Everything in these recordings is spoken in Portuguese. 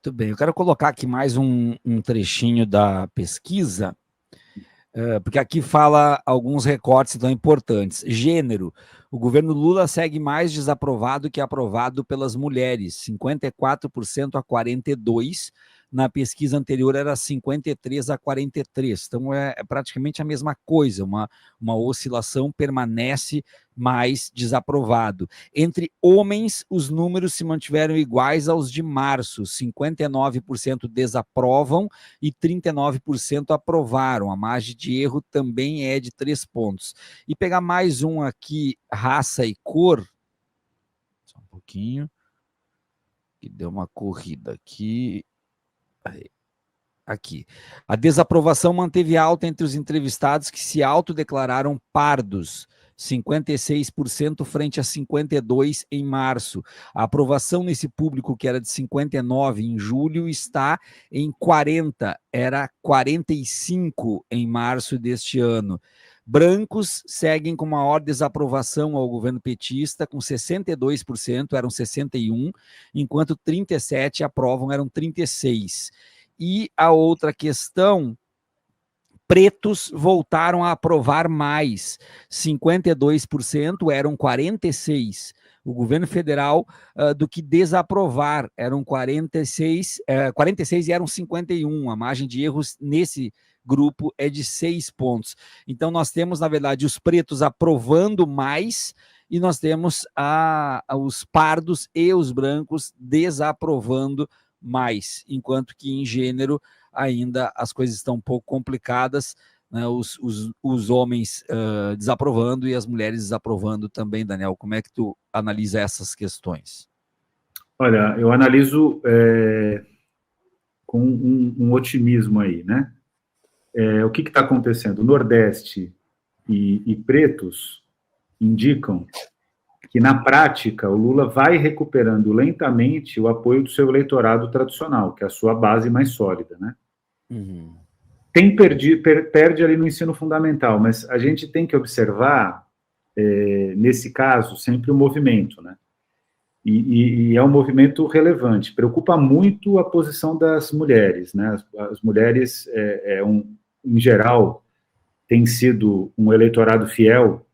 Muito bem, eu quero colocar aqui mais um trechinho da pesquisa, porque aqui fala alguns recortes tão importantes. Gênero. O governo Lula segue mais desaprovado que aprovado pelas mulheres, 54% a 42%. Na pesquisa anterior era 53 a 43. Então é praticamente a mesma coisa, uma oscilação, permanece mais desaprovado. Entre homens, os números se mantiveram iguais aos de março, 59% desaprovam e 39% aprovaram. A margem de erro também é de 3 pontos. E pegar mais um aqui, raça e cor, só um pouquinho, que deu uma corrida aqui. Aqui. A desaprovação manteve alta entre os entrevistados que se autodeclararam pardos, 56% frente a 52% em março. A aprovação nesse público, que era de 59% em julho, está em 40%, era 45% em março deste ano. Brancos seguem com maior desaprovação ao governo petista, com 62%, eram 61%, enquanto 37% aprovam, eram 36%. E a outra questão, pretos voltaram a aprovar mais, 52%, eram 46%. O governo federal do que desaprovar, eram 46 e eram 51%. A margem de erros nesse grupo é de 6 pontos. Então, nós temos, na verdade, os pretos aprovando mais e nós temos os pardos e os brancos desaprovando mais, enquanto que em gênero ainda as coisas estão um pouco complicadas, né? Os homens desaprovando e as mulheres desaprovando também. Daniel, como é que tu analisa essas questões? Olha, eu analiso com um otimismo aí, né? O que está acontecendo? O Nordeste e pretos indicam que, na prática, o Lula vai recuperando lentamente o apoio do seu eleitorado tradicional, que é a sua base mais sólida, né? Uhum. Perde ali no ensino fundamental, mas a gente tem que observar, nesse caso, sempre o movimento, né? E é um movimento relevante. Preocupa muito a posição das mulheres, né? As mulheres, em geral, têm sido um eleitorado fiel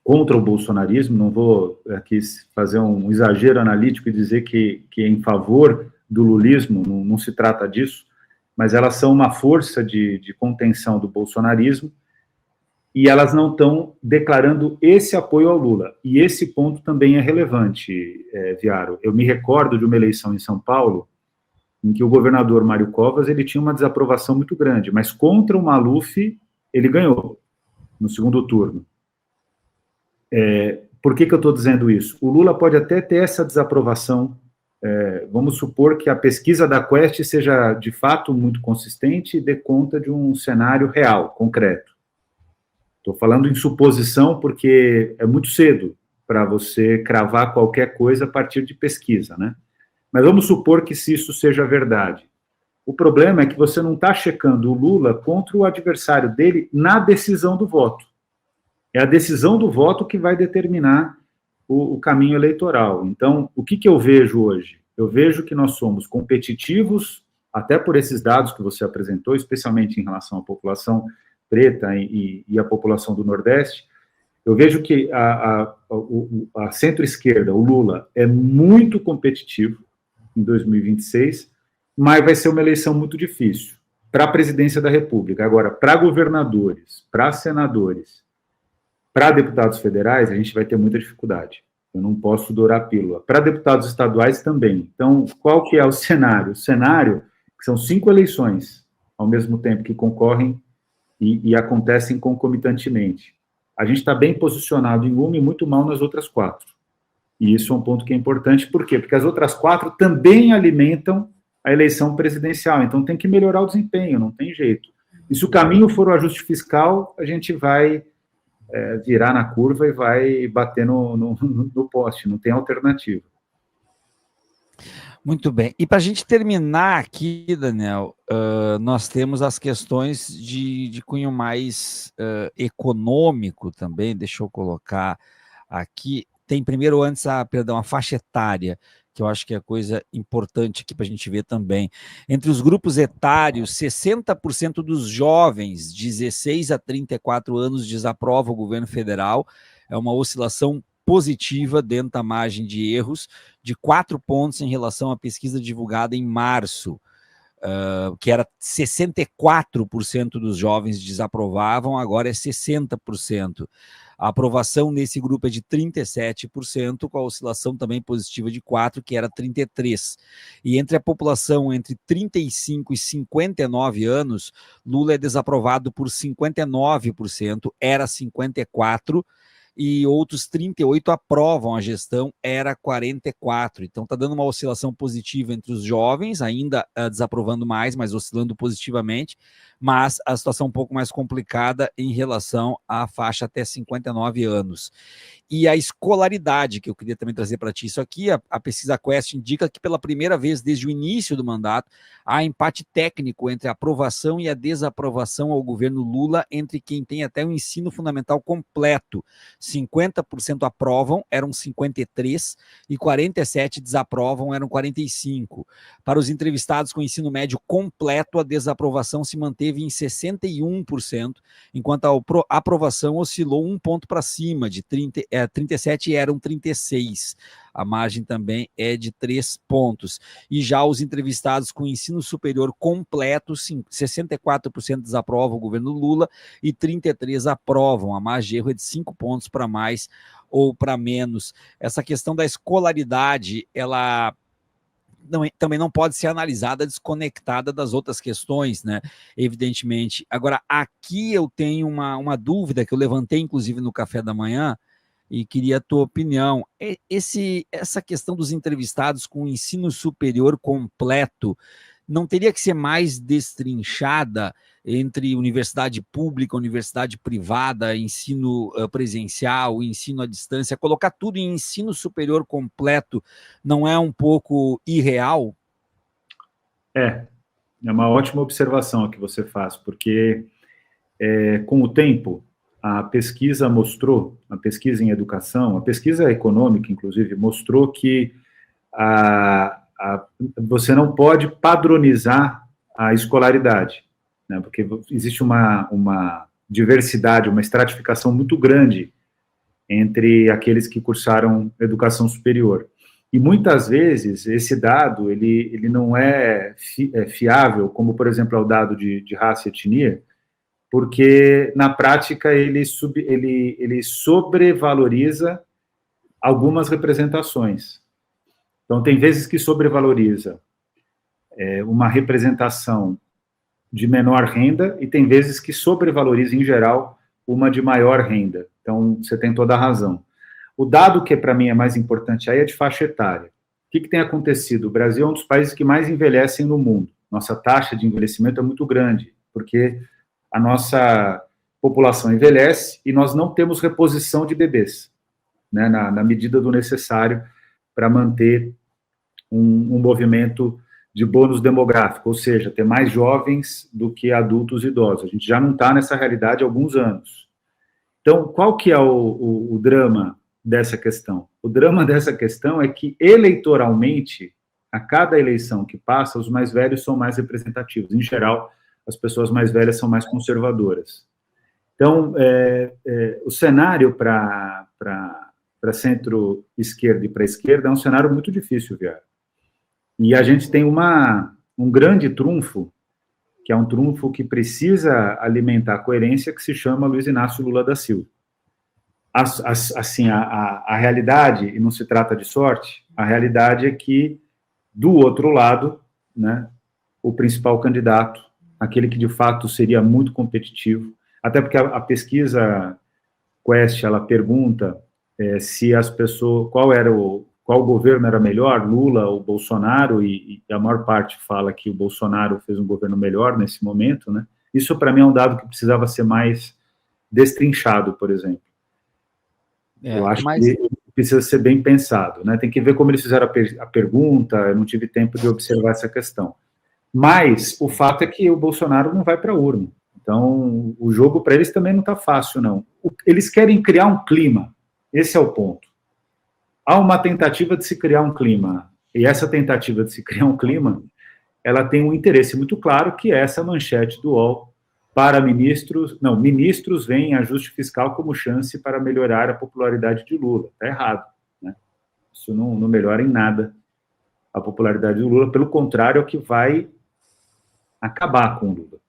contra o bolsonarismo. Não vou aqui fazer um exagero analítico e dizer que é em favor do lulismo, não se trata disso, mas elas são uma força de contenção do bolsonarismo e elas não estão declarando esse apoio ao Lula. E esse ponto também é relevante, Viaro. Eu me recordo de uma eleição em São Paulo em que o governador Mário Covas ele tinha uma desaprovação muito grande, mas contra o Maluf ele ganhou no segundo turno. Por que eu estou dizendo isso? O Lula pode até ter essa desaprovação. Vamos supor que a pesquisa da Quest seja, de fato, muito consistente e dê conta de um cenário real, concreto. Estou falando em suposição porque é muito cedo para você cravar qualquer coisa a partir de pesquisa, né? Mas vamos supor que se isso seja verdade. O problema é que você não está checando o Lula contra o adversário dele na decisão do voto. É a decisão do voto que vai determinar o caminho eleitoral. Então, o que eu vejo hoje? Eu vejo que nós somos competitivos, até por esses dados que você apresentou, especialmente em relação à população preta e a população do Nordeste. Eu vejo que a centro-esquerda, o Lula, é muito competitivo em 2026, mas vai ser uma eleição muito difícil para a presidência da República. Agora, para governadores, para senadores, para deputados federais, a gente vai ter muita dificuldade. Eu não posso dourar a pílula. Para deputados estaduais também. Então, qual que é o cenário? O cenário que são 5 eleições ao mesmo tempo que concorrem e acontecem concomitantemente. A gente está bem posicionado em uma e muito mal nas outras 4. E isso é um ponto que é importante. Por quê? Porque as outras 4 também alimentam a eleição presidencial. Então, tem que melhorar o desempenho, não tem jeito. E se o caminho for o ajuste fiscal, a gente vai virar na curva e vai bater no poste, não tem alternativa. Muito bem. E para a gente terminar aqui, Daniel, nós temos as questões de cunho mais econômico também. Deixa eu colocar aqui. Tem primeiro, antes, a faixa etária, que eu acho que é coisa importante aqui para a gente ver também. Entre os grupos etários, 60% dos jovens, 16 a 34 anos, desaprovam o governo federal. É uma oscilação positiva dentro da margem de erros, de 4 pontos em relação à pesquisa divulgada em março, que era 64% dos jovens desaprovavam, agora é 60%. A aprovação nesse grupo é de 37%, com a oscilação também positiva de 4%, que era 33%. E entre a população entre 35 e 59 anos, Lula é desaprovado por 59%, era 54%, e outros 38 aprovam a gestão, era 44. Então está dando uma oscilação positiva entre os jovens, ainda desaprovando mais, mas oscilando positivamente, mas a situação um pouco mais complicada em relação à faixa até 59 anos. E a escolaridade, que eu queria também trazer para ti, isso aqui, a pesquisa Quest indica que pela primeira vez desde o início do mandato, há empate técnico entre a aprovação e a desaprovação ao governo Lula, entre quem tem até o ensino fundamental completo. 50% aprovam, eram 53%, e 47% desaprovam, eram 45%. Para os entrevistados com ensino médio completo, a desaprovação se manteve em 61%, enquanto a aprovação oscilou 1 ponto para cima, de 37 eram 36%. A margem também é de 3 pontos. E já os entrevistados com ensino superior completo, 64% desaprovam o governo Lula e 33% aprovam. A margem de erro é de 5 pontos para mais ou para menos. Essa questão da escolaridade, ela também não pode ser analisada desconectada das outras questões, né? Evidentemente. Agora, aqui eu tenho uma dúvida que eu levantei, inclusive, no café da manhã, e queria a tua opinião. Essa questão dos entrevistados com ensino superior completo não teria que ser mais destrinchada entre universidade pública, universidade privada, ensino presencial, ensino à distância? Colocar tudo em ensino superior completo não é um pouco irreal? É uma ótima observação a que você faz, porque com o tempo, a pesquisa em educação, a pesquisa econômica, inclusive, mostrou que você não pode padronizar a escolaridade, né, porque existe uma diversidade, uma estratificação muito grande entre aqueles que cursaram educação superior. E muitas vezes esse dado ele não é fiável, como, por exemplo, é o dado de raça e etnia, porque, na prática, ele sobrevaloriza algumas representações. Então, tem vezes que sobrevaloriza uma representação de menor renda e tem vezes que sobrevaloriza, em geral, uma de maior renda. Então, você tem toda a razão. O dado que, para mim, é mais importante aí é de faixa etária. O que tem acontecido? O Brasil é um dos países que mais envelhecem no mundo. Nossa taxa de envelhecimento é muito grande, porque a nossa população envelhece e nós não temos reposição de bebês, né, na medida do necessário para manter um movimento de bônus demográfico, ou seja, ter mais jovens do que adultos idosos. A gente já não está nessa realidade há alguns anos. Então, qual que é o drama dessa questão? O drama dessa questão é que, eleitoralmente, a cada eleição que passa, os mais velhos são mais representativos. Em geral, as pessoas mais velhas são mais conservadoras. Então, o cenário para centro-esquerda e para a esquerda é um cenário muito difícil, Viário. E a gente tem um grande trunfo, que é um trunfo que precisa alimentar a coerência, que se chama Luiz Inácio Lula da Silva. Assim, a realidade, e não se trata de sorte, a realidade é que, do outro lado, né, o principal candidato, aquele que de fato seria muito competitivo, até porque a pesquisa Quest, ela pergunta se as pessoas, qual governo era melhor, Lula ou Bolsonaro, e a maior parte fala que o Bolsonaro fez um governo melhor nesse momento, né? Isso, para mim, é um dado que precisava ser mais destrinchado, por exemplo. Eu acho que precisa ser bem pensado, né? Tem que ver como eles fizeram a pergunta, eu não tive tempo de observar essa questão. Mas o fato é que o Bolsonaro não vai para a urna. Então, o jogo para eles também não está fácil, não. Eles querem criar um clima. Esse é o ponto. Há uma tentativa de se criar um clima E essa tentativa de se criar um clima, ela tem um interesse muito claro, que é essa manchete do UOL, para ministros, não, ministros veem ajuste fiscal como chance para melhorar a popularidade de Lula. Está errado, né? Isso não melhora em nada a popularidade do Lula, pelo contrário, é o que vai acabar com o Lula.